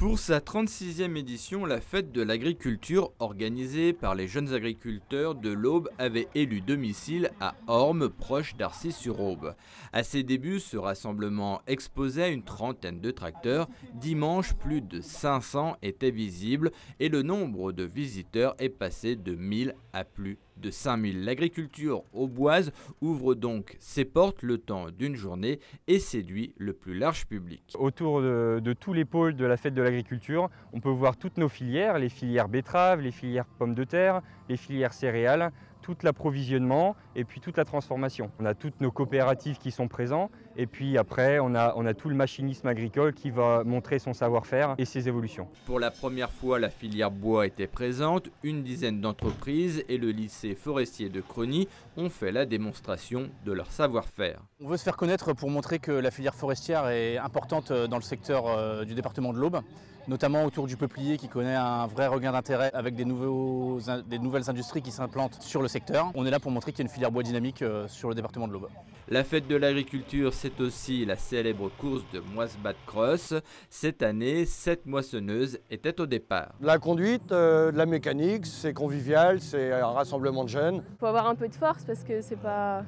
Pour sa 36e édition, la fête de l'agriculture organisée par les jeunes agriculteurs de l'Aube avait élu domicile à Ormes, proche d'Arcis-sur-Aube. À ses débuts, ce rassemblement exposait une trentaine de tracteurs. Dimanche, plus de 500 étaient visibles et le nombre de visiteurs est passé de 1000 à plus de 5000. L'agriculture auboise ouvre donc ses portes le temps d'une journée et séduit le plus large public. Autour de tous les pôles de la fête de l'agriculture, on peut voir toutes nos filières, les filières betteraves, les filières pommes de terre, les filières céréales, tout l'approvisionnement et puis toute la transformation. On a toutes nos coopératives qui sont présentes et puis après on a tout le machinisme agricole qui va montrer son savoir-faire et ses évolutions. Pour la première fois, la filière bois était présente. Une dizaine d'entreprises et le lycée forestier de Crony ont fait la démonstration de leur savoir-faire. On veut se faire connaître pour montrer que la filière forestière est importante dans le secteur du département de l'Aube, notamment autour du peuplier qui connaît un vrai regain d'intérêt avec des nouvelles industries qui s'implantent sur le secteur. On est là pour montrer qu'il y a une filière bois dynamique sur le département de l'Aube. La fête de l'agriculture, c'est aussi la célèbre course de Moisbat Cross. Cette année, 7 moissonneuses étaient au départ. La conduite, de la mécanique, c'est convivial, c'est un rassemblement de jeunes. Il faut avoir un peu de force parce que c'est pas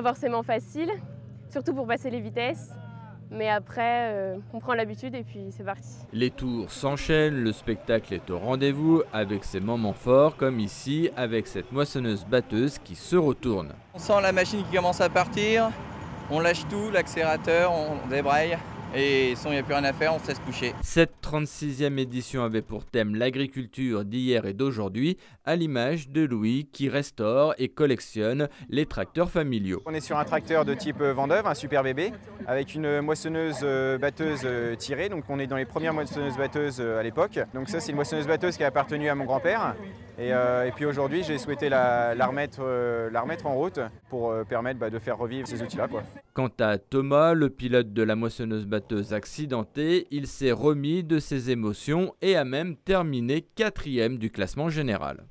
forcément facile, surtout pour passer les vitesses. Mais après, on prend l'habitude et puis c'est parti. Les tours s'enchaînent, le spectacle est au rendez-vous avec ses moments forts, comme ici avec cette moissonneuse-batteuse qui se retourne. On sent la machine qui commence à partir, on lâche tout, l'accélérateur, on débraye. Et il n'y a plus rien à faire, on se laisse coucher. Cette 36e édition avait pour thème l'agriculture d'hier et d'aujourd'hui, à l'image de Louis qui restaure et collectionne les tracteurs familiaux. On est sur un tracteur de type Vendeuve, un super bébé, avec une moissonneuse batteuse tirée. Donc on est dans les premières moissonneuses batteuses à l'époque. Donc ça c'est une moissonneuse batteuse qui a appartenu à mon grand-père. Et puis aujourd'hui j'ai souhaité la remettre en route pour permettre de faire revivre ces outils-là. Quant à Thomas, le pilote de la moissonneuse batteuse accidentée, il s'est remis de ses émotions et a même terminé 4e du classement général.